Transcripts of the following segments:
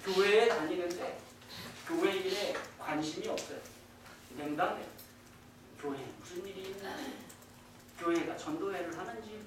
교회에 다니는데 교회 일에 관심이 없어요. 냉담해요. 교회에 무슨 일이 있는지, 교회가 전도회를 하는지,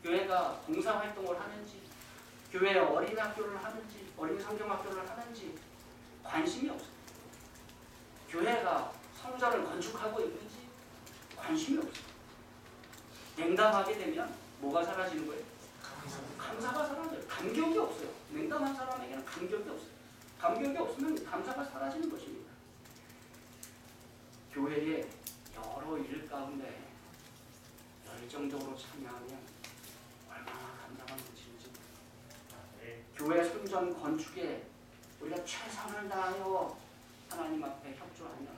교회가 봉사활동을 하는지, 교회에 어린 학교를 하는지, 어린 성경학교를 하는지 관심이 없어요. 교회가 성전을 건축하고 있는지 관심이 없어요. 냉담하게 되면 뭐가 사라지는 거예요? 감사가 사라져요. 감격이 없어요. 냉담한 사람에게는 감격이 없어요. 감격이 없으면 감사가 사라지는 것입니다. 교회의 여러 일 가운데 열정적으로 참여하면 얼마나 감사가 넘치는지. 교회 성전 건축에 우리가 최선을 다하여 하나님 앞에 협조하면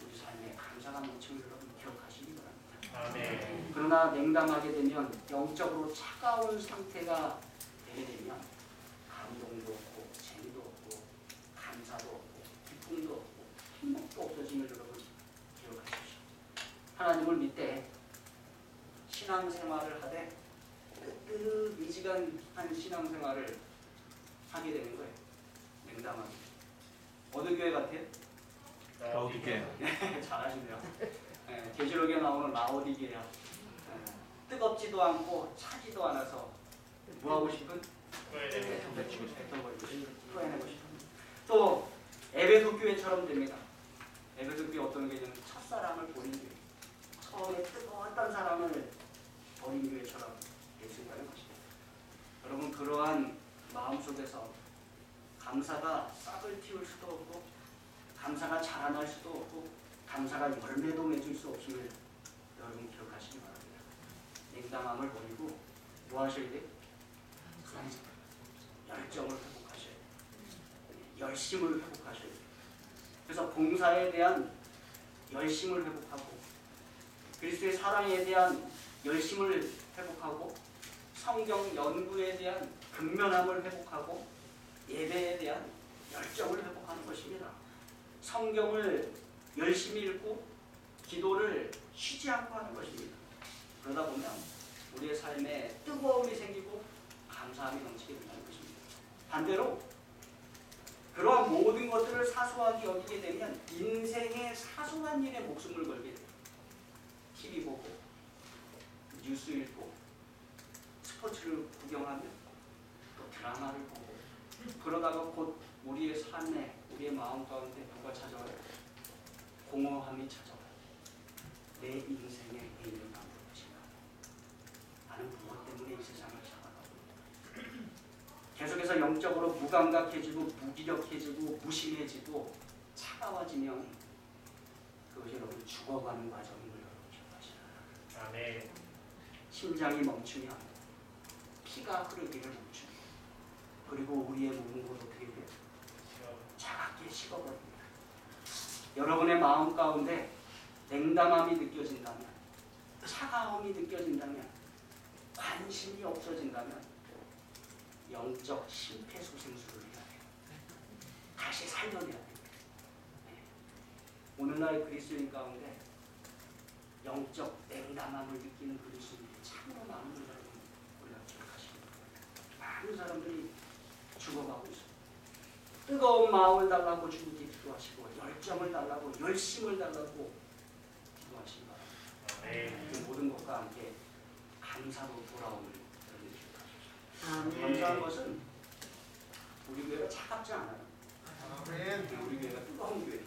우리 삶에 감사가 넘치는 여러분 기억하시기 바랍니다. 아멘. 그러나 냉담하게 되면 영적으로 차가운 상태가 되게 되면 감동도 없고 재미도 없고 감사도 없고 기쁨도 없고 행복도 없어짐을 여러분 기억하십시오. 하나님을 믿되 신앙생활을 하되 미지근한 신앙생활을 하게 되는 거예요. 냉담하게. 어느 교회 같아요? 라오디게아. 네, 잘하시네요. 네, 계시록에 나오는 라오디게아. 뜨겁지도 않고 차지도 않아서 뭐하고 싶은? 뱉어버리고 싶은, 토해내고 싶은. 또 에베소 교회처럼 됩니다. 에베소 교회 어떤 교회는 첫사랑을 버린 교회. 처음에 뜨거웠던 사람을 버린 교회처럼 됐다는 것입니다. 여러분 그러한 마음속에서 감사가 싹을 틔울 수도 없고 감사가 자라날 수도 없고 감사가 열매도 맺을 수 없음을 여러분 기억하시기 바랍니다. 냉담함을 버리고 뭐 하셔야 돼요? 열정을 회복하셔야 돼요. 열심을 회복하셔야 돼요. 그래서 봉사에 대한 열심을 회복하고 그리스도의 사랑에 대한 열심을 회복하고 성경 연구에 대한 근면함을 회복하고 예배에 대한 열정을 회복하는 것입니다. 성경을 열심히 읽고 기도를 쉬지 않고 하는 것입니다. 그러다 보면 우리의 삶에 뜨거움이 생기고 감사함이 넘치게 된다는 것입니다. 반대로 그러한 모든 것들을 사소하게 여기게 되면 인생의 사소한 일에 목숨을 걸게 돼요. TV 보고 뉴스 읽고 스포츠를 구경하며 또 드라마를 보고 그러다가 곧 우리의 삶에 우리의 마음 가운데 뭐가 찾아와요? 공허함이 찾아와요. 내 인생의 의미를 만들 것인가? 나는 무엇 때문에 이 세상을 살아가고 계속해서 영적으로 무감각해지고 무기력해지고 무심해지고 차가워지면 그것이 여러분 죽어가는 과정임을 여러분 기억하시라. 아멘. 심장이 멈추면 피가 흐르기를 멈추고 그리고 우리의 몸은 곧 어떻게 돼요? 차갑게 식어버립니다. 여러분의 마음 가운데 냉담함이 느껴진다면 차가움이 느껴진다면 관심이 없어진다면 영적 심폐소생술을 해야 돼요. 다시 살려내야 돼요. 오늘날 그리스도인 가운데 영적 냉담함을 느끼는 그리스도인들이 참으로 많은 걸 우리가 기억하시기 바랍니다. 많은 사람들이 죽어가고 있습니다. 뜨거운 마음을 달라고 주님께 기도하시고 열정을 달라고 열심을 달라고 기도하시기 바랍니다. 그 모든 것과 함께 감사로 돌아오는 여러분 기억하십시오. 감사한 것은 우리 교회가 차갑지 않아요. 우리 교회가 뜨거운 교회.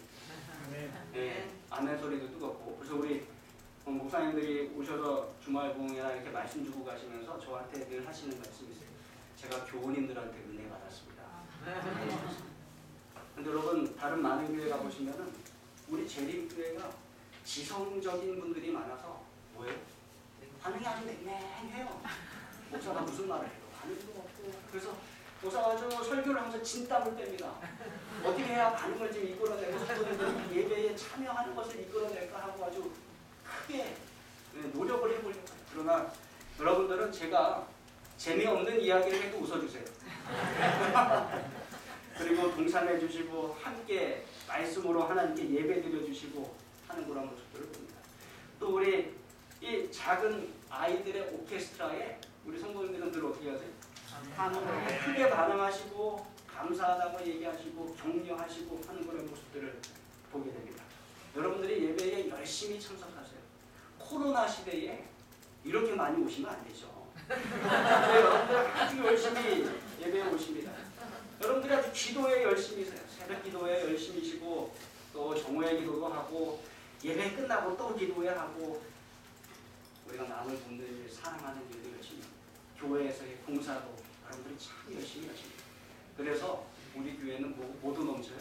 네, 아멘 소리도 뜨겁고. 그래서 우리 목사님들이 오셔서 주말 부흥회나 이렇게 말씀 주고 가시면서 저한테 늘 하시는 말씀이 있어요. 제가 교우님들한테 은혜 받았습니다. 근데 여러분 다른 많은 교회 가보시면은 우리 재림교회가 지성적인 분들이 많아서 뭐예요? 반응이 아주 냉랭해요. 목사가 무슨 말을 해요? 반응도 없고. 그래서 목사가 아주 설교를 하면서 진땀을 뺍니다. 어떻게 해야 반응을 좀 이끌어내고 성도들이 예배에 참여하는 것을 이끌어낼까 하고 아주 크게 노력을 해보려고 해요. 그러나 여러분들은 제가 재미없는 이야기를 해도 웃어주세요. 그리고 동참해 주시고 함께 말씀으로 하나님께 예배 드려주시고 하는 그런 모습들을 봅니다. 또 우리 이 작은 아이들의 오케스트라에 우리 성도님들은 늘 어떻게 하세요? 크게 반응하시고 감사하다고 얘기하시고 격려하시고 하는 그런 모습들을 보게 됩니다. 여러분들이 예배에 열심히 참석하세요. 코로나 시대에 이렇게 많이 오시면 안 되죠. 근데 여러분들 아주 열심히 예배에 오십니다. 여러분들이 아주 기도에 열심히 세요. 새벽 기도에 열심히 쉬고 또 정오의 기도도 하고 예배 끝나고 또 기도회 하고 우리가 남을 돕는 일, 사랑하는 일도 열심히 하고 교회에서의 봉사도 여러분들이 참 열심히 하십니다. 그래서 우리 교회는 모두 넘쳐요.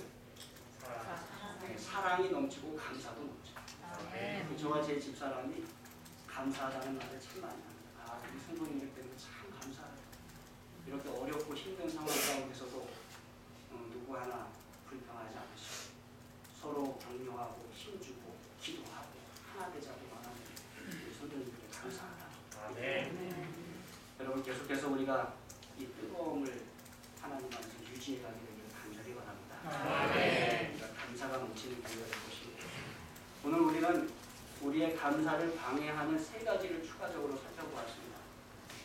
네, 사랑이 넘치고 감사도 넘쳐요. 저와 제 집사람이 감사하다는 말을 참 많이 합니다. 우리 성도님들 때문에 참 감사해요. 이렇게 어렵고 힘든 상황 가운데서도 누구 하나 불평하지 않으시고 서로 격려하고 힘주고 기도하고 하나 되자고 말하는 우리 성도님들께 감사하다. 여러분 계속해서 우리가 이 뜨거움을 하나님 안에서 유지해 가게 되기를 간절히 바랍니다. 우리가 감사가 넘치는 기회가 될 것입니다. 오늘 우리는 우리의 감사를 방해하는 세 가지를 추가적으로 살펴보았습니다.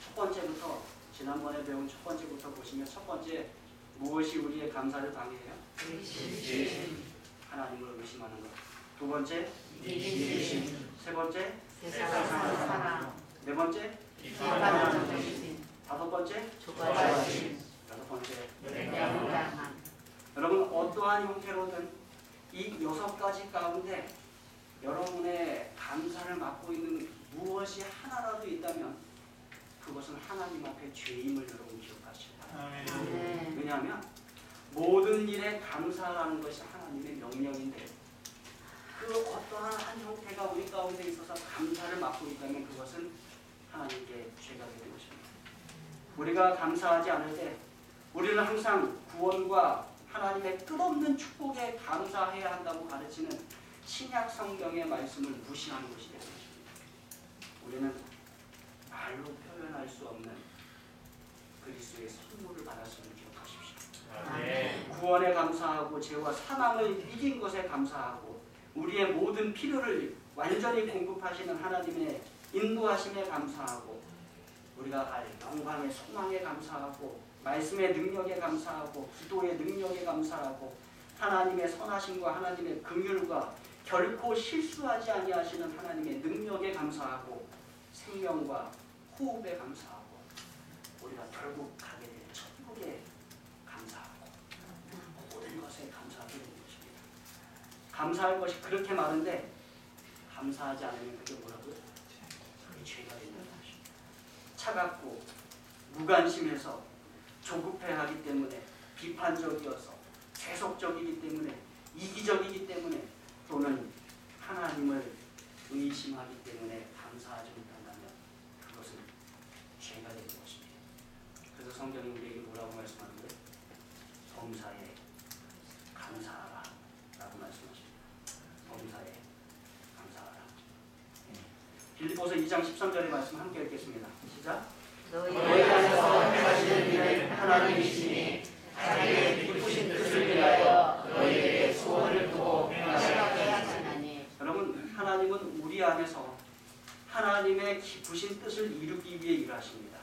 첫 번째부터 지난번에 배운 첫 번째부터 보시면 첫 번째 무엇이 우리의 감사를 방해해요? 하나님을 의심하는 것. 두 번째 세 번째 세상의 사랑. 네 번째 다섯 번째 여섯 번째 여러분 어떠한 형태로든 이 6가지 가운데 여러분의 감사를 맡고 있는 무엇이 하나라도 있다면 그것은 하나님 앞에 죄임을 여러분 기억하시기 바랍니다. 왜냐하면 모든 일에 감사하는 것이 하나님의 명령인데 그 어떠한 한 형태가 우리 가운데 있어서 감사를 맡고 있다면 그것은 하나님께 죄가 되는 것입니다. 우리가 감사하지 않을 때 우리는 항상 구원과 하나님의 끝없는 축복에 감사해야 한다고 가르치는 신약 성경의 말씀을 무시하는 것이 되는 것입니다. 우리는 말로 표현할 수 없는 그리스도의 선물을 받았음을 기억하십시오. 구원에 감사하고 죄와 사망을 이긴 것에 감사하고 우리의 모든 필요를 완전히 공급하시는 하나님의 인도하심에 감사하고 우리가 알 영광의 소망에 감사하고 말씀의 능력에 감사하고 기도의 능력에 감사하고 하나님의 선하심과 하나님의 긍휼과 결코 실수하지 아니하시는 하나님의 능력에 감사하고 생명과 호흡에 감사하고 우리가 결국 가게 될 천국에 감사하고 모든 것에 감사하게 되는 것입니다. 감사할 것이 그렇게 많은데 감사하지 않으면 그게 뭐라고요? 그게 죄가 된다는 것입니다. 차갑고 무관심해서 조급해하기 때문에 비판적이어서 세속적이기 때문에 이기적이기 때문에 또는 하나님을 의심하기 때문에 감사하지 못한다면 그것은 죄가 되는 것입니다. 그래서 성경이 우리에게 뭐라고 말씀하는 거예요? 범사에 감사하라 라고 말씀하십니다. 범사에 감사하라. 빌립보서 2장 13절의 말씀 함께 읽겠습니다. 시작. 너희 안에서 행하시는 일은 하나님이시니 자기의 기쁘신 뜻을 위하여 너희에게 소원을 두고 행하시게 하시나니. 여러분 하나님은 우리 안에서 하나님의 기쁘신 뜻을 이루기 위해 일하십니다.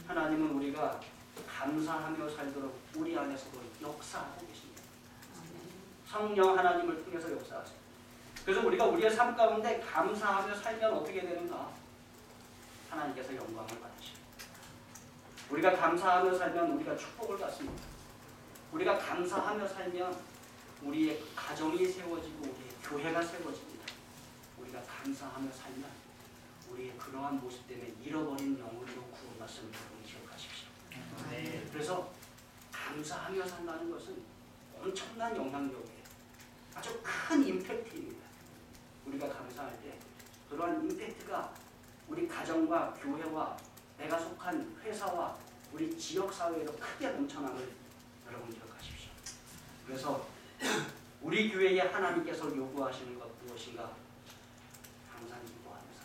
하나님은 우리가 감사하며 살도록 우리 안에서도 역사하고 계십니다. 성령 하나님을 통해서 역사하세요. 그래서 우리가 우리의 삶 가운데 감사하며 살면 어떻게 되는가? 하나님께서 영광을 받으십니다. 우리가 감사하며 살면 우리가 축복을 받습니다. 우리가 감사하며 살면 우리의 가정이 세워지고 우리의 교회가 세워집니다. 우리가 감사하며 살면 우리의 그러한 모습 때문에 잃어버린 영혼으로 구원받음을 여러분 기억하십시오. 그래서 감사하며 산다는 것은 엄청난 영향력이에요. 아주 큰 임팩트입니다. 우리가 감사할 때 그러한 임팩트가 우리 가정과 교회와 내가 속한 회사와 우리 지역사회에도 크게 넘쳐남을 여러분 기억하십시오. 그래서 우리 교회에 하나님께서 요구하시는 것 무엇인가? 항상 기도하면서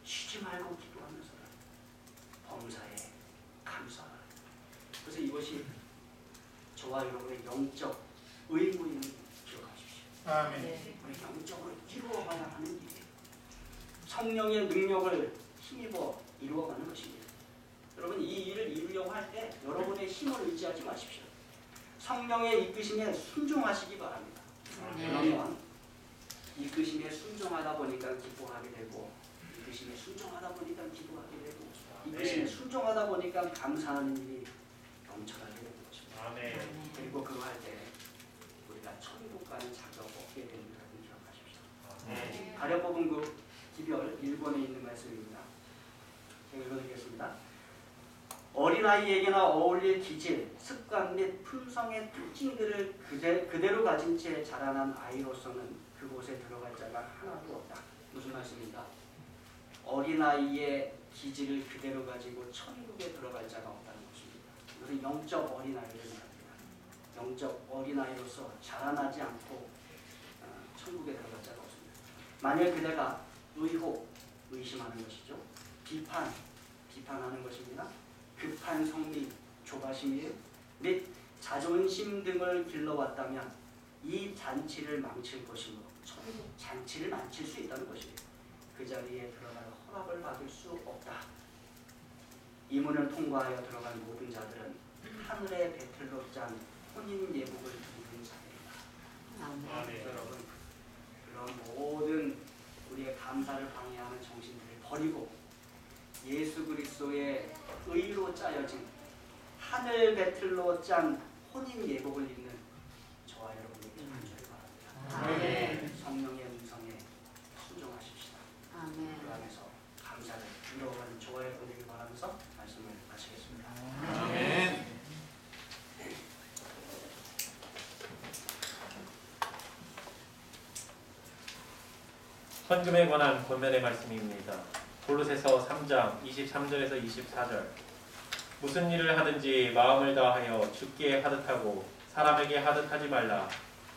쉬지 말고 기도하면서 범사에 감사하라. 그래서 이것이 저와 여러분의 영적 의무임을 기억하십시오. 아멘. 우리 영적으로 이루어가야 하는 일이에요. 성령의 능력을 힘입어 이루어가는 것입니다. 여러분 이 일을 이루려고 할 때 여러분의 힘을 의지하지 마십시오. 성령의 이끄심에 순종하시기 바랍니다. 그러면 이끄심에 순종하다 보니까 기뻐하게 되고, 이끄심에 순종하다 보니까 기도하게 되고, 이끄심에 순종하다 보니까 감사하는 일이 넘쳐나게 되는 것입니다. 아멘. 그리고 그거 할 때 우리가 천국 가는 자격 얻게 됩니다. 기억하십시오. 가려 뽑은 그 기별 1권에 있는 말씀입니다. 제가 읽어드리겠습니다. 어린아이에게나 어울릴 기질, 습관 및 품성의 특징들을 그대로 가진 채 자라난 아이로서는 그곳에 들어갈 자가 하나도 없다. 무슨 말씀입니까? 어린아이의 기질을 그대로 가지고 천국에 들어갈 자가 없다는 것입니다. 이것은 영적 어린아이를 말합니다. 영적 어린아이로서 자라나지 않고 천국에 들어갈 자가 없습니다. 만일 그대가 의혹, 의심하는 것이죠. 비판하는 것입니다. 급한 성미, 조바심 및 자존심 등을 길러왔다면 이 잔치를 망칠 것이므로 천국 잔치를 망칠 수 있다는 것입니다. 그 자리에 들어갈 허락을 받을 수 없다. 이 문을 통과하여 들어간 모든 자들은 하늘의 배틀로 짠 혼인 예복을 입은 자들이다. 아멘. 여러분, 그런 모든 우리의 감사를 방해하는 정신들을 버리고 예수 그리스도의 의로 짜여진 하늘 배틀로 짠 혼인 예복을 입는 저와 여러분에게 간절히 바랍니다. 아멘. 성령의 음성에 순종하십시다. 아멘. 그 안에서 감사를 이루어가는 저와 여러분에게 바라면서 말씀을 마치겠습니다. 아멘. 헌금에 관한 본문의 말씀입니다. 골로새서 3장 23절에서 24절. 무슨 일을 하든지 마음을 다하여 주께 하듯하고 사람에게 하듯하지 말라.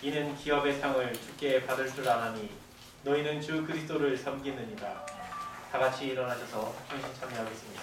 이는 기업의 상을 주께 받을 줄 아나니 너희는 주 그리스도를 섬기느니라. 다 같이 일어나셔서 헌신 참여하겠습니다.